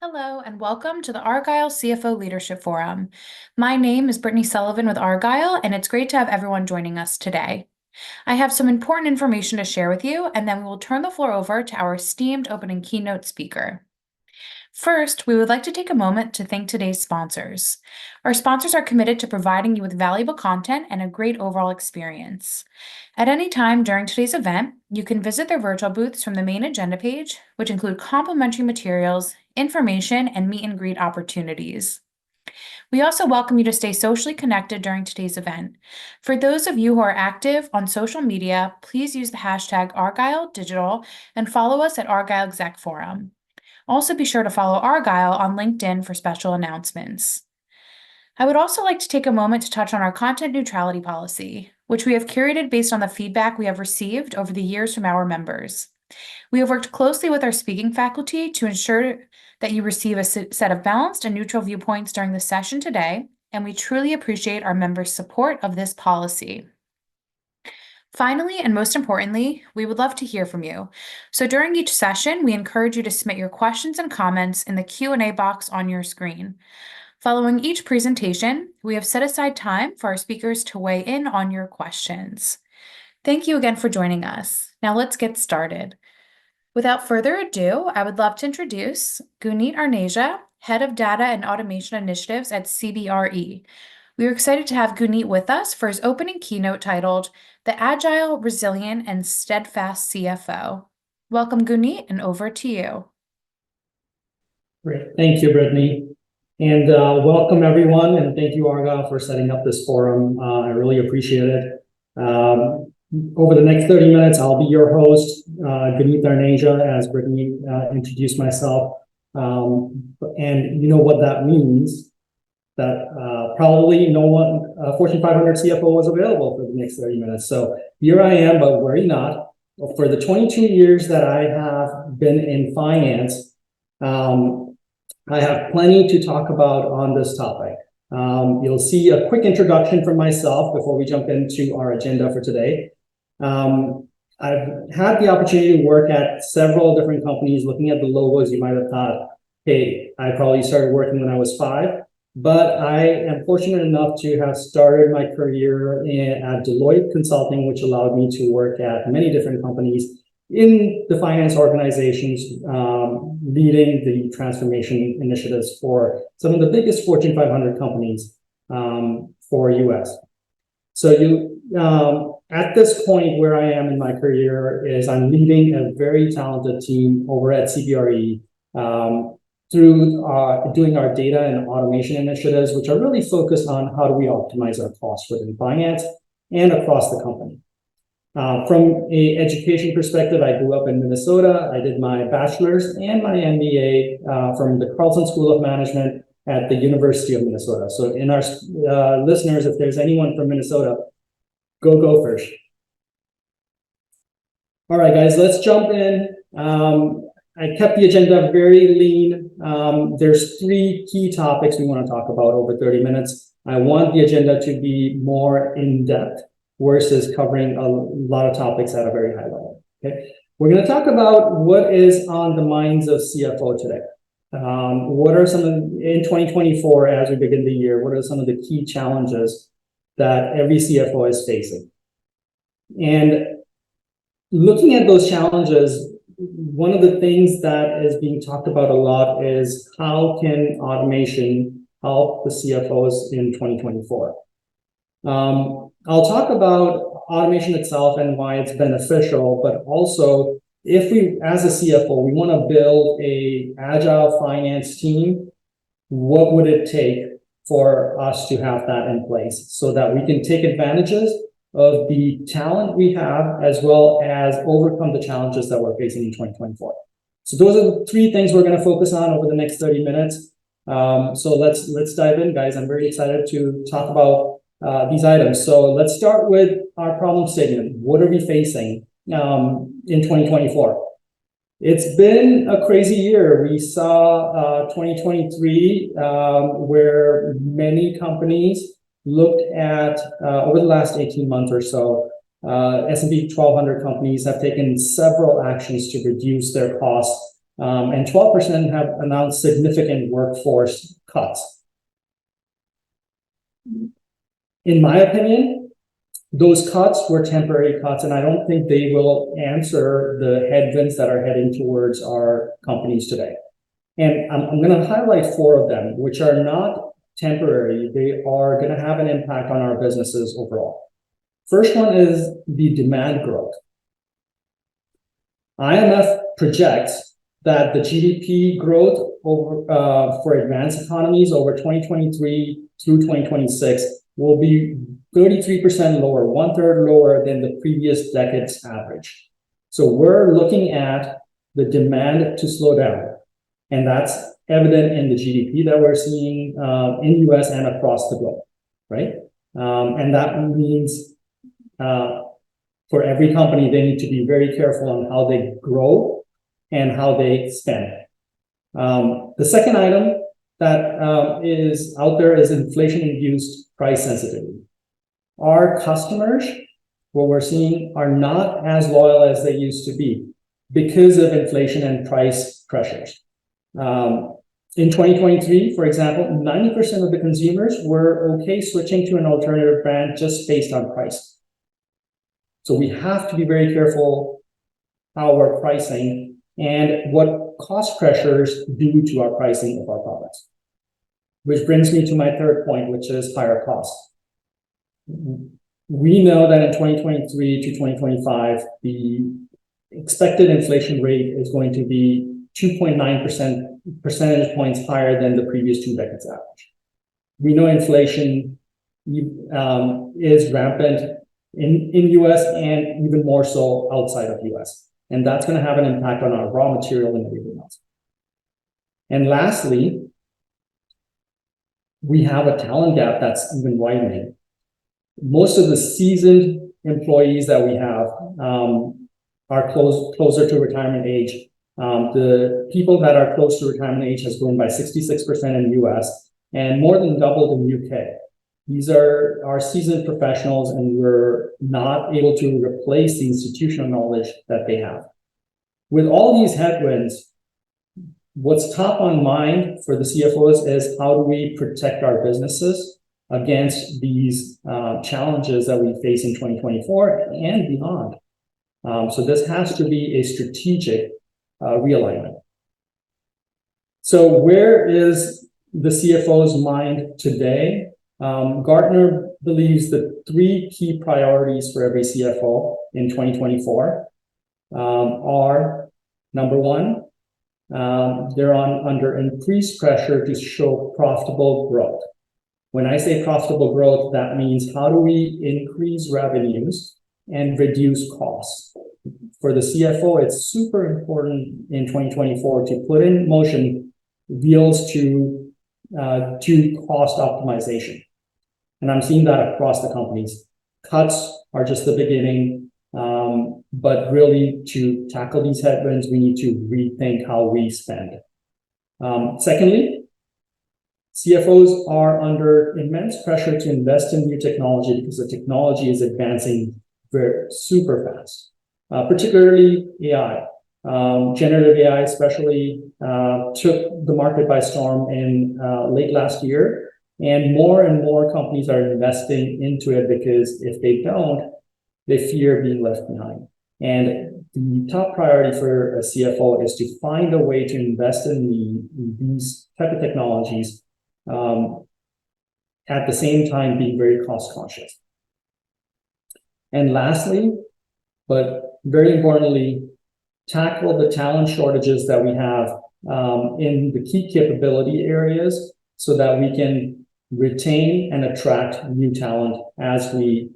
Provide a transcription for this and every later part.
Hello, and welcome to the Argyle CFO Leadership Forum. My name is Brittany Sullivan with Argyle, and it's great to have everyone joining us today. I have some important information to share with you, and then we will turn the floor over to our esteemed opening keynote speaker. First, we would like to take a moment to thank today's sponsors. Our sponsors are committed to providing you with valuable content and a great overall experience. At any time during today's event, you can visit their virtual booths from the main agenda page, which include complimentary materials, information, and meet and greet opportunities. We also welcome you to stay socially connected during today's event. For those of you who are active on social media, please use the hashtag ArgyleDigital and follow us at Argyle Exec Forum. Also, be sure to follow Argyle on LinkedIn for special announcements. I would also like to take a moment to touch on our content neutrality policy, which we have curated based on the feedback we have received over the years from our members. We have worked closely with our speaking faculty to ensure that you receive a set of balanced and neutral viewpoints during the session today, and we truly appreciate our members' support of this policy. Finally, and most importantly, we would love to hear from you. So during each session, we encourage you to submit your questions and comments in the Q&A box on your screen. Following each presentation, we have set aside time for our speakers to weigh in on your questions. Thank you again for joining us. Now let's get started. Without further ado, I would love to introduce Guneet Arneja, Head of Data and Automation Initiatives at CBRE. We are excited to have Guneet with us for his opening keynote titled The Agile, Resilient, and Steadfast CFO. Welcome, Guneet, and over to you. Great. Thank you, Brittany. And welcome, everyone. And thank you, Argyle, for setting up this forum. I really appreciate it. Over the next 30 minutes, I'll be your host, Guneet Arneja, as Brittany introduced myself. And you know what that means, that probably no one, Fortune 500 CFO was available for the next 30 minutes. So here I am, but worry not. For the 22 years that I have been in finance, I have plenty to talk about on this topic. You'll see a quick introduction from myself before we jump into our agenda for today. I've had the opportunity to work at several different companies. Looking at the logos, you might have thought, hey, I probably started working when I was 5. But I am fortunate enough to have started my career at Deloitte Consulting, which allowed me to work at many different companies in the finance organizations, leading the transformation initiatives for some of the biggest Fortune 500 companies for US. So at this point where I am in my career is I'm leading a very talented team over at CBRE through doing our data and automation initiatives, which are really focused on how do we optimize our costs within finance and across the company. From an education perspective, I grew up in Minnesota. I did my bachelor's and my MBA from the Carleton School of Management at the University of Minnesota. So in our listeners, if there's anyone from Minnesota, go Gophers. All right, guys, let's jump in. I kept the agenda very lean. There's 3 key topics we want to talk about over 30 minutes. I want the agenda to be more in-depth versus covering a lot of topics at a very high level. Okay, we're going to talk about what is on the minds of CFO today. What are some of, in 2024, as we begin the year, what are some of the key challenges that every CFO is facing? And looking at those challenges, one of the things that is being talked about a lot is how can automation help the CFOs in 2024? I'll talk about automation itself and why it's beneficial, but also if we, as a CFO, we want to build a agile finance team, what would it take for us to have that in place so that we can take advantages of the talent we have, as well as overcome the challenges that we're facing in 2024. So those are the 3 things we're going to focus on over the next 30 minutes. So let's dive in, guys. I'm very excited to talk about these items. So let's start with our problem statement. What are we facing in 2024? It's been a crazy year. We saw 2023 where many companies looked at, over the last 18 months or so, S&P 1200 companies have taken several actions to reduce their costs and 12% have announced significant workforce cuts. In my opinion, those cuts were temporary cuts, and I don't think they will answer the headwinds that are heading towards our companies today. And I'm going to highlight 4 of them, which are not temporary. They are going to have an impact on our businesses overall. First one is the demand growth. IMF projects that the GDP growth for advanced economies over 2023 through 2026 will be 33% lower, 1/3 lower than the previous decade's average. So we're looking at the demand to slow down. And that's evident in the GDP that we're seeing in the US and across the globe, right? And that means for every company, they need to be very careful on how they grow and how they spend. The second item that is out there is inflation-induced price sensitivity. Our customers, what we're seeing, are not as loyal as they used to be because of inflation and price pressures. In 2023, for example, 90% of the consumers were okay switching to an alternative brand just based on price. So we have to be very careful how we're pricing and what cost pressures do to our pricing of our products. Which brings me to my third point, which is higher costs. We know that in 2023 to 2025, the expected inflation rate is going to be 2.9% percentage points higher than the previous 2 decades average. We know inflation is rampant in US and even more so outside of US. And that's going to have an impact on our raw material and everything else. And lastly, we have a talent gap that's even widening. Most of the seasoned employees that we have are closer to retirement age. The people that are close to retirement age has grown by 66% in the US and more than doubled in UK. These are our seasoned professionals, and we're not able to replace the institutional knowledge that they have. With all these headwinds, what's top on mind for the CFOs is how do we protect our businesses against these challenges that we face in 2024 and beyond. So this has to be a strategic realignment. So where is the CFO's mind today? Gartner believes the 3 key priorities for every CFO in 2024 are, number 1, they're under increased pressure to show profitable growth. When I say profitable growth, that means how do we increase revenues and reduce costs? For the CFO, it's super important in 2024 to put in motion deals to cost optimization. And I'm seeing that across the companies. Cuts are just the beginning, but really to tackle these headwinds, we need to rethink how we spend. Secondly, CFOs are under immense pressure to invest in new technology because the technology is advancing super fast, particularly AI. Generative AI especially took the market by storm in late last year. And more companies are investing into it because if they don't, they fear being left behind. And the top priority for a CFO is to find a way to invest in these type of technologies at the same time being very cost conscious. And lastly, but very importantly, tackle the talent shortages that we have in the key capability areas so that we can retain and attract new talent as we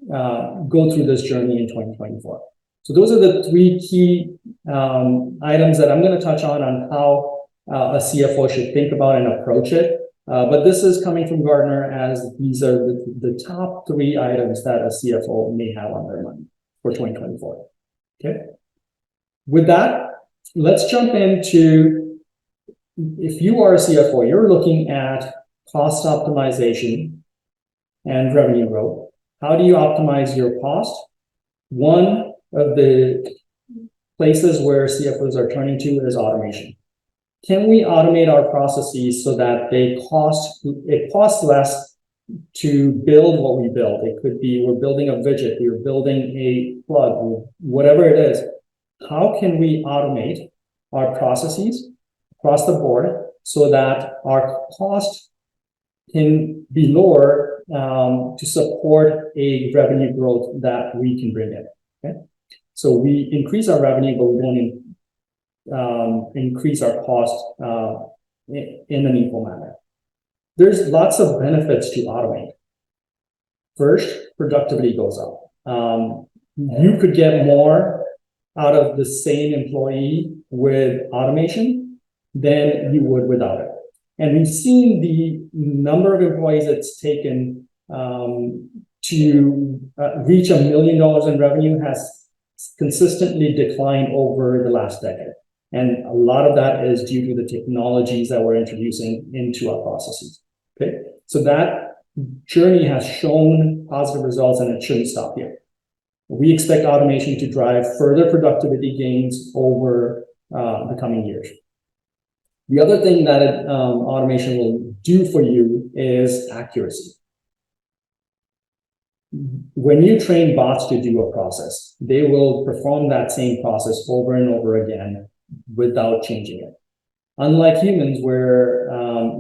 go through this journey in 2024. So those are the 3 key items that I'm going to touch on how a CFO should think about and approach it. But this is coming from Gartner as these are the top 3 items that a CFO may have on their mind for 2024. Okay. With that, let's jump into, if you are a CFO, you're looking at cost optimization and revenue growth. How do you optimize your cost? One of the places where CFOs are turning to is automation. Can we automate our processes so that it costs less to build what we build? It could be we're building a widget, we're building a plug, whatever it is. How can we automate our processes across the board so that our cost can be lower to support a revenue growth that we can bring in? Okay, so we increase our revenue, but we don't increase our cost in an equal manner. There's lots of benefits to automate. First, productivity goes up. You could get more out of the same employee with automation than you would without it. And we've seen the number of employees it's taken to reach $1 million in revenue has consistently declined over the last decade. And a lot of that is due to the technologies that we're introducing into our processes. Okay, so that journey has shown positive results, and it shouldn't stop here. We expect automation to drive further productivity gains over the coming years. The other thing that automation will do for you is accuracy. When you train bots to do a process, they will perform that same process over and over again without changing it. Unlike humans, where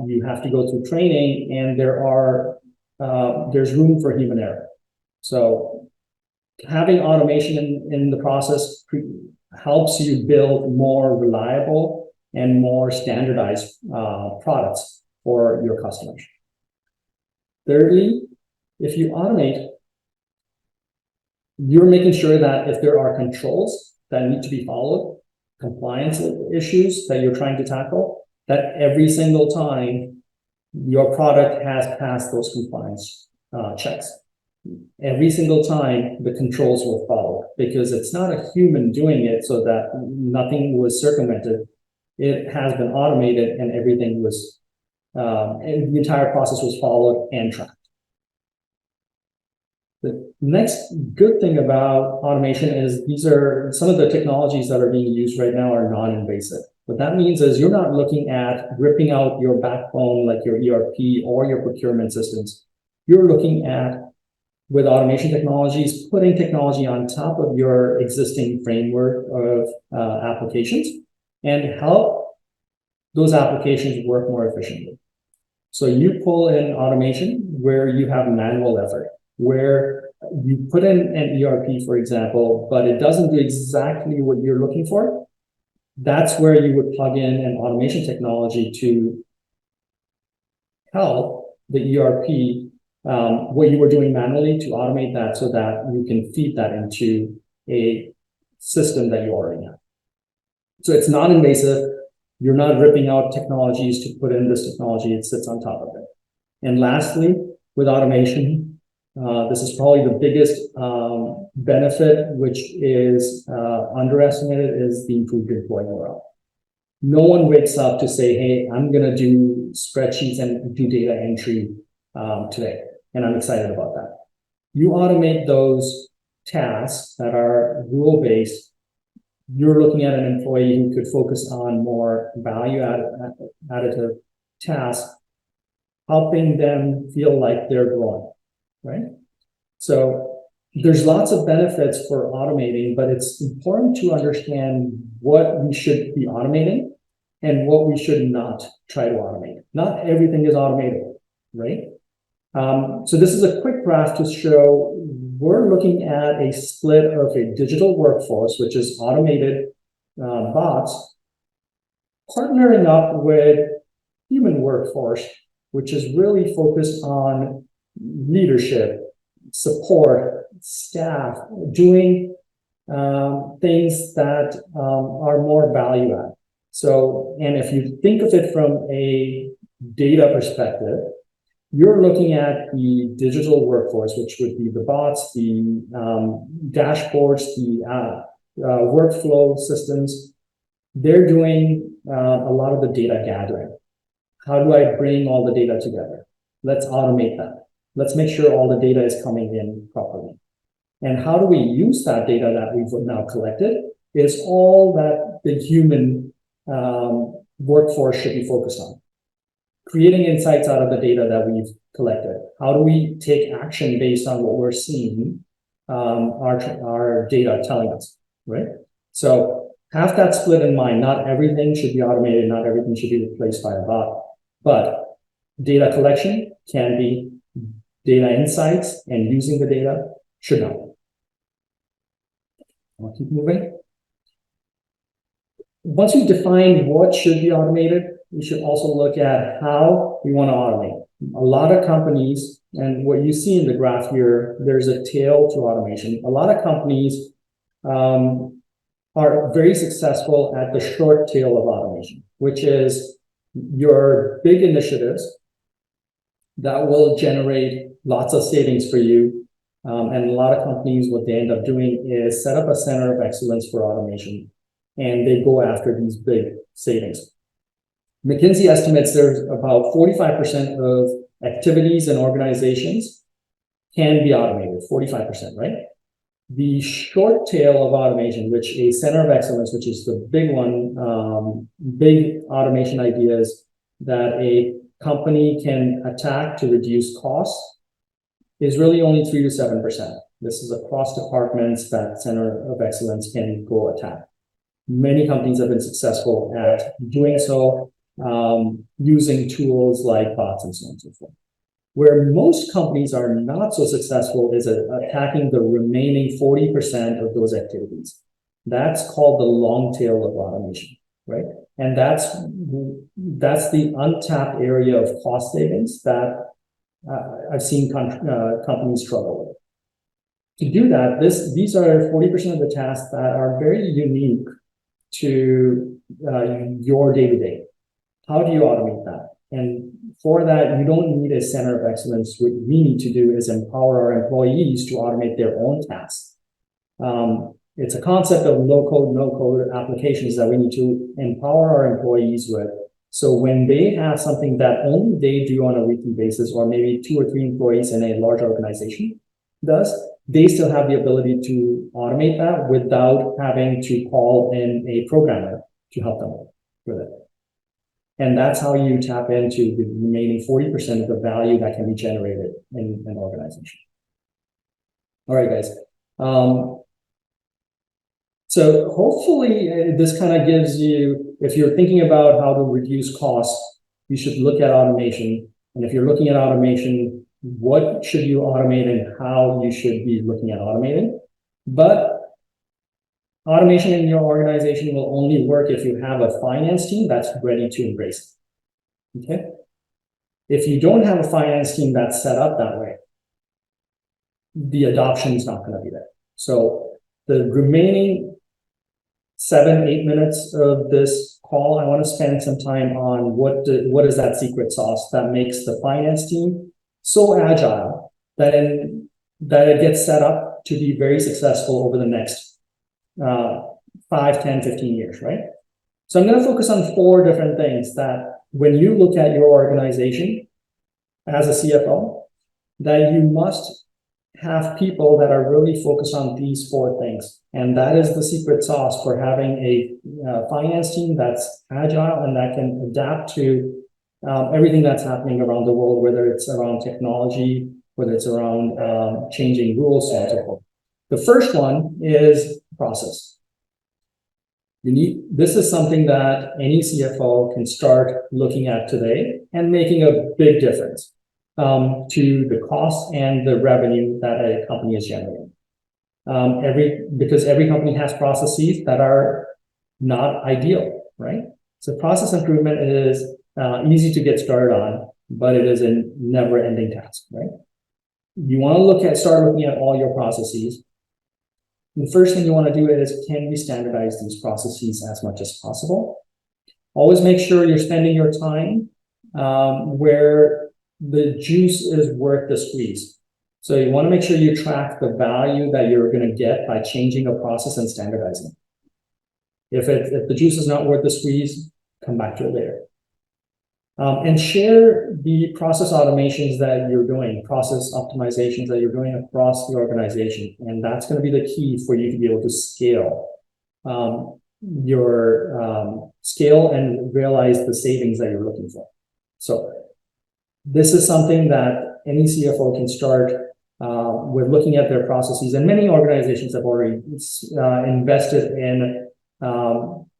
you have to go through training and there's room for human error. So having automation in the process helps you build more reliable and more standardized products for your customers. Thirdly, if you automate, you're making sure that if there are controls that need to be followed, compliance issues that you're trying to tackle, that every single time your product has passed those compliance checks. Every single time the controls were followed, because it's not a human doing it so that nothing was circumvented. It has been automated and everything was, and the entire process was followed and tracked. The next good thing about automation is these are some of the technologies that are being used right now are non-invasive. What that means is you're not looking at ripping out your backbone like your ERP or your procurement systems. You're looking at, with automation technologies, putting technology on top of your existing framework of applications and help those applications work more efficiently. So you pull in automation where you have manual effort, where you put in an ERP, for example, but it doesn't do exactly what you're looking for. That's where you would plug in an automation technology to help the ERP, what you were doing manually, to automate that so that you can feed that into a system that you already have. So it's non-invasive. You're not ripping out technologies to put in this technology. It sits on top of it. And lastly, with automation, this is probably the biggest benefit, which is underestimated, is the improved employee morale. No one wakes up to say, hey, I'm going to do spreadsheets and do data entry today. And I'm excited about that. You automate those tasks that are rule-based. You're looking at an employee who could focus on more value-additive tasks, helping them feel like they're growing, right? So there's lots of benefits for automating, but it's important to understand what we should be automating and what we should not try to automate. Not everything is automatable, right? So this is a quick graph to show we're looking at a split of a digital workforce, which is automated bots, partnering up with human workforce, which is really focused on leadership, support, staff, doing things that are more value add. So, and if you think of it from a data perspective, you're looking at the digital workforce, which would be the bots, the dashboards, the workflow systems. They're doing a lot of the data gathering. How do I bring all the data together? Let's automate that. Let's make sure all the data is coming in properly. And how do we use that data that we've now collected is all that the human workforce should be focused on. Creating insights out of the data that we've collected. How do we take action based on what we're seeing, our data telling us, right? So have that split in mind. Not everything should be automated, not everything should be replaced by a bot, but data collection can be, data insights and using the data should not. I'll keep moving. Once we define what should be automated, we should also look at how we want to automate. A lot of companies, and what you see in the graph here, there's a tail to automation. A lot of companies are very successful at the short tail of automation, which is your big initiatives that will generate lots of savings for you. And a lot of companies, what they end up doing is set up a center of excellence for automation, and they go after these big savings. McKinsey estimates there's about 45% of activities and organizations can be automated, 45%, right? The short tail of automation, which a center of excellence, which is the big one, big automation ideas that a company can attack to reduce costs, is really only 3 to 7%. This is across departments that center of excellence can go attack. Many companies have been successful at doing so, using tools like bots and so on and so forth. Where most companies are not so successful is attacking the remaining 40% of those activities. That's called the long tail of automation, right? And that's the untapped area of cost savings that I've seen companies struggle with. To do that, these are 40% of the tasks that are very unique to your day-to-day. How do you automate that? And for that, you don't need a center of excellence. What we need to do is empower our employees to automate their own tasks. It's a concept of low-code, no-code applications that we need to empower our employees with. So when they have something that only they do on a weekly basis, or maybe 2 or 3 employees in a large organization does, they still have the ability to automate that without having to call in a programmer to help them with it. And that's how you tap into the remaining 40% of the value that can be generated in an organization. All right, guys. So hopefully this kind of gives you, if you're thinking about how to reduce costs, you should look at automation. And if you're looking at automation, what should you automate and how you should be looking at automating. But automation in your organization will only work if you have a finance team that's ready to embrace it. Okay? If you don't have a finance team that's set up that way, the adoption is not going to be there. So the remaining 7-8 minutes of this call, I want to spend some time on what is that secret sauce that makes the finance team so agile that it gets set up to be very successful over the next 5, 10, 15 years, right? So I'm going to focus on 4 different things that when you look at your organization as a CFO, that you must have people that are really focused on these 4 things. And that is the secret sauce for having a finance team that's agile and that can adapt to everything that's happening around the world, whether it's around technology, whether it's around changing rules, and so forth. The first one is process. This is something that any CFO can start looking at today and making a big difference to the cost and the revenue that a company is generating. Because every company has processes that are not ideal, right? So process improvement is easy to get started on, but it is a never-ending task, right? You want to start looking at all your processes. The first thing you want to do is, can we standardize these processes as much as possible? Always make sure you're spending your time where the juice is worth the squeeze. So you want to make sure you track the value that you're going to get by changing a process and standardizing. If the juice is not worth the squeeze, come back to it later. And share the process automations that you're doing, process optimizations that you're doing across the organization. And that's going to be the key for you to be able to scale your scale and realize the savings that you're looking for. So this is something that any CFO can start with looking at their processes, and many organizations have already invested in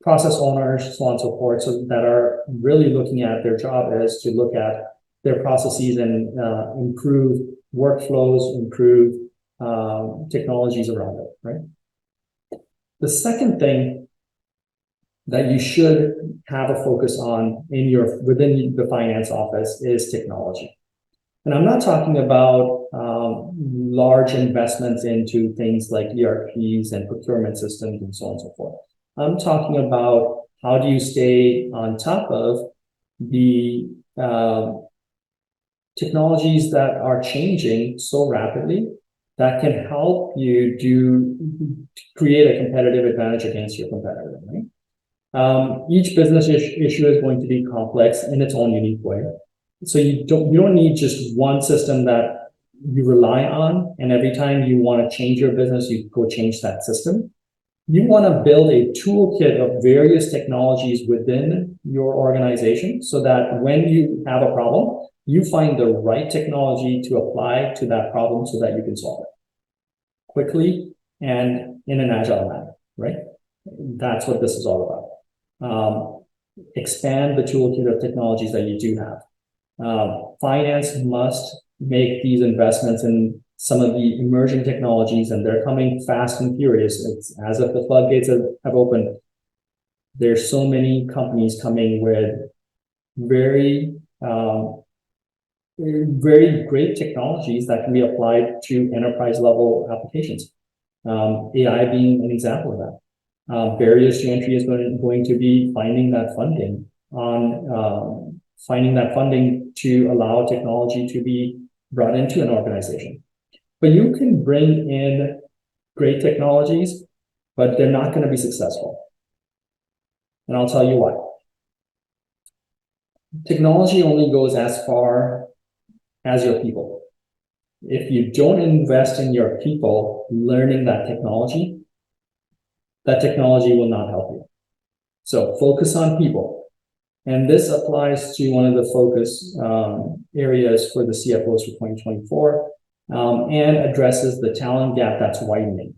process owners, so on and so forth, so that are really looking at their job is to look at their processes and improve workflows, improve technologies around it, right? The second thing that you should have a focus on within the finance office is technology. And I'm not talking about large investments into things like ERPs and procurement systems and so on and so forth. I'm talking about how do you stay on top of the technologies that are changing so rapidly that can help you create a competitive advantage against your competitor, right? Each business issue is going to be complex in its own unique way. So you don't need just one system that you rely on, and every time you want to change your business, you go change that system. You want to build a toolkit of various technologies within your organization so that when you have a problem, you find the right technology to apply to that problem so that you can solve it quickly and in an agile manner, right? That's what this is all about. Expand the toolkit of technologies that you do have. Finance must make these investments in some of the emerging technologies, and they're coming fast and furious. It's as if the floodgates have opened. There's so many companies coming with very great technologies that can be applied to enterprise level applications. AI being an example of that. Barriers to entry is going to be finding that funding to allow technology to be brought into an organization. But you can bring in great technologies, but they're not going to be successful. And I'll tell you why. Technology only goes as far as your people. If you don't invest in your people learning that technology will not help you. So focus on people. And this applies to one of the focus areas for the CFOs for 2024 and addresses the talent gap that's widening.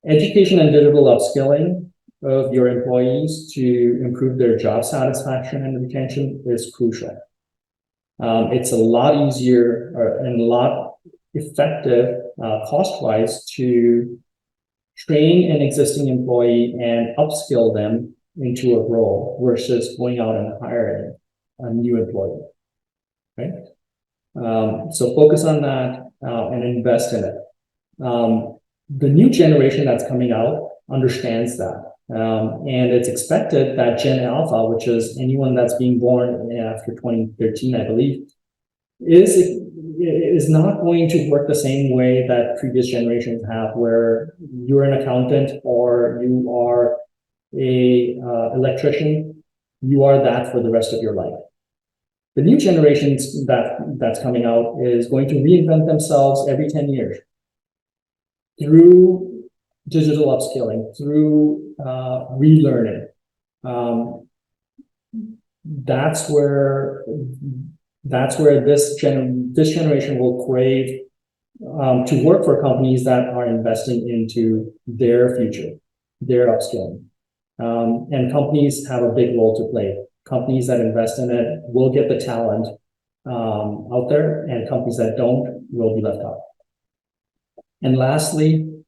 Education and digital upskilling of your employees to improve their job satisfaction and retention is crucial. It's a lot easier and a lot effective cost-wise to train an existing employee and upskill them into a role versus going out and hiring a new employee, right? So focus on that and invest in it. The new generation that's coming out understands that. And it's expected that Gen Alpha, which is anyone that's being born after 2013, I believe, is not going to work the same way that previous generations have, where you're an accountant or you are a electrician, you are that for the rest of your life. The new generations that's coming out is going to reinvent themselves every 10 years through digital upskilling, through relearning. That's where this generation will crave to work for companies that are investing into their future, their upskilling. And companies have a big role to play. Companies that invest in it will get the talent out there, and companies that don't will be left out. And lastly,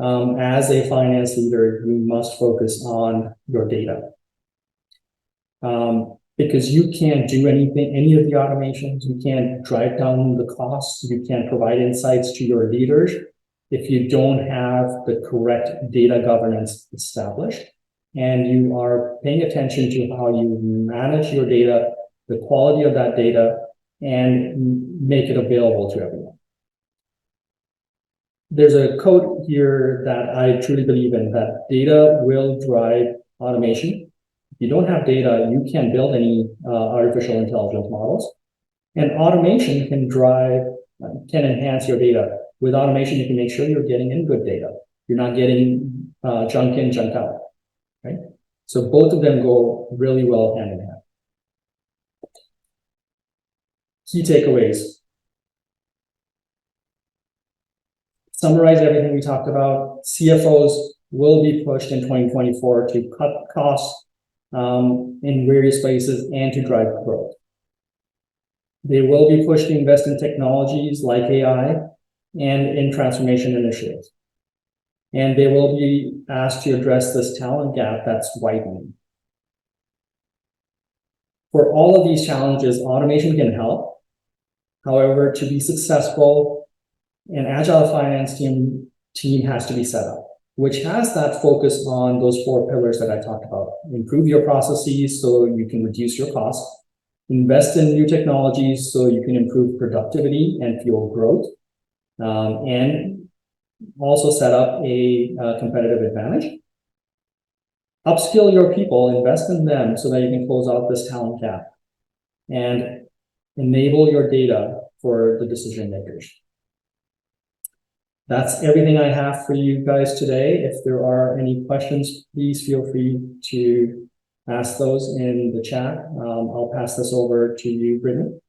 as a finance leader, you must focus on your data. Because you can't do any of the automations, you can't drive down the costs, you can't provide insights to your leaders if you don't have the correct data governance established, and you are paying attention to how you manage your data, the quality of that data, and make it available to everyone. There's a quote here that I truly believe in, that data will drive automation. If you don't have data, you can't build any artificial intelligence models. And automation can enhance your data. With automation, you can make sure you're getting in good data. You're not getting junk in, junk out, right? So both of them go really well hand in hand. Key takeaways. Summarize everything we talked about. CFOs will be pushed in 2024 to cut costs in various places and to drive growth. They will be pushed to invest in technologies like AI and in transformation initiatives. And they will be asked to address this talent gap that's widening. For all of these challenges, automation can help. However, to be successful, an agile finance team has to be set up, which has that focus on those 4 pillars that I talked about. Improve your processes so you can reduce your costs. Invest in new technologies so you can improve productivity and fuel growth. And also set up a competitive advantage. Upskill your people, invest in them so that you can close out this talent gap. And enable your data for the decision makers. That's everything I have for you guys today. If there are any questions, please feel free to ask those in the chat. I'll pass this over to you, Brittany.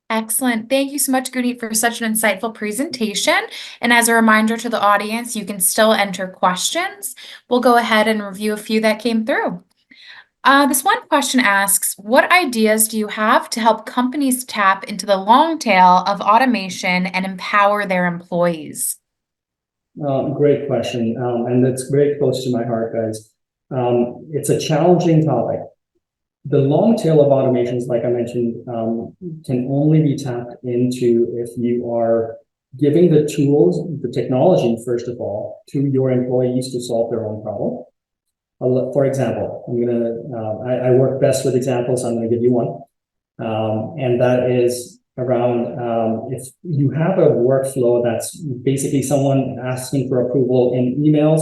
Excellent. Thank you so much, Guneet, for such an insightful presentation. And as a reminder to the audience, you can still enter questions. We'll go ahead and review a few that came through. This one question asks, what ideas do you have to help companies tap into the long tail of automation and empower their employees? Great question. And it's very close to my heart, guys. It's a challenging topic. The long tail of automations, like I mentioned, can only be tapped into if you are giving the tools, the technology, first of all, to your employees to solve their own problem. For example, I work best with examples, so I'm going to give you one. And that is around if you have a workflow that's basically someone asking for approval in emails,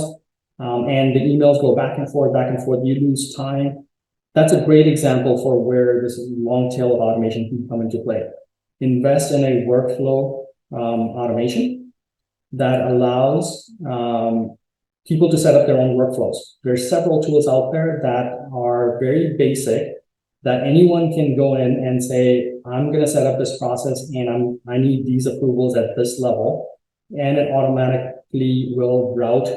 and the emails go back and forth, you lose time. That's a great example for where this long tail of automation can come into play. Invest in a workflow automation that allows people to set up their own workflows. There's several tools out there that are very basic that anyone can go in and say, I'm going to set up this process and I need these approvals at this level. And it automatically will route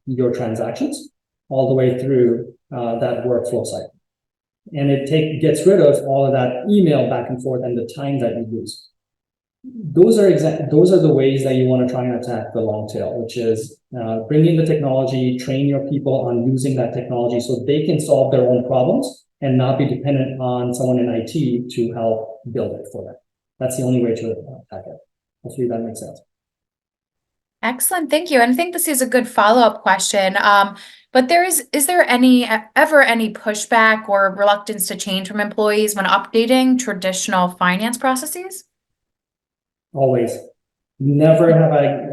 your transactions all the way through that workflow cycle. And it gets rid of all of that email back and forth and the time that you lose. Those are the ways that you want to try and attack the long tail, which is bring in the technology, train your people on using that technology so they can solve their own problems and not be dependent on someone in IT to help build it for them. That's the only way to attack it. Hopefully that makes sense. Excellent, thank you. And I think this is a good follow-up question. But is there ever any pushback or reluctance to change from employees when updating traditional finance processes? Always. Never have I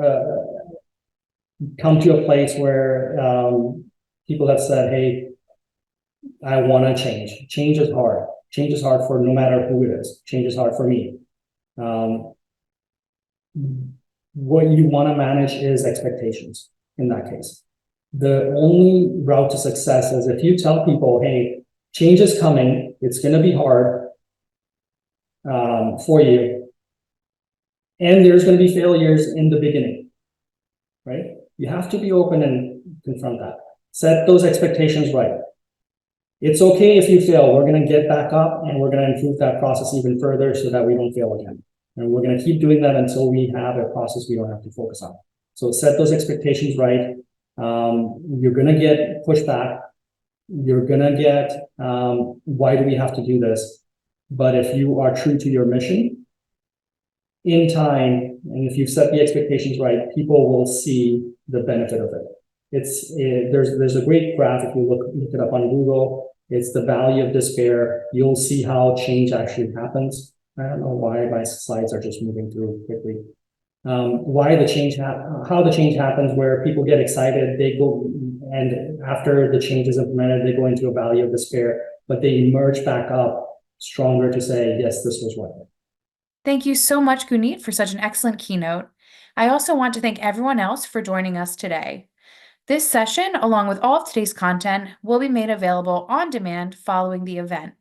come to a place where people have said, hey, I want to change. Change is hard. Change is hard for no matter who it is. Change is hard for me. What you want to manage is expectations in that case. The only route to success is if you tell people, hey, change is coming, it's going to be hard for you, and there's going to be failures in the beginning, right? You have to be open and confront that. Set those expectations right. It's okay if you fail. We're going to get back up and we're going to improve that process even further so that we don't fail again. And we're going to keep doing that until we have a process we don't have to focus on. So set those expectations right. You're going to get pushback. You're going to get, why do we have to do this? But if you are true to your mission, in time, and if you set the expectations right, people will see the benefit of it. There's a great graph, if you look it up on Google. It's the valley of despair. You'll see how change actually happens. I don't know why my slides are just moving through quickly. How the change happens, where people get excited, they go, and after the change is implemented, they go into a valley of despair, but they emerge back up stronger to say, yes, this was right. Thank you so much, Guneet, for such an excellent keynote. I also want to thank everyone else for joining us today. This session, along with all of today's content, will be made available on demand following the event.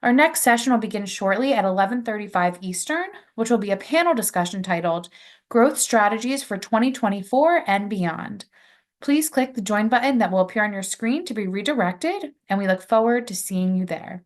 Our next session will begin shortly at 11:35 Eastern, which will be a panel discussion titled Growth Strategies for 2024 and Beyond. Please click the join button that will appear on your screen to be redirected, and we look forward to seeing you there.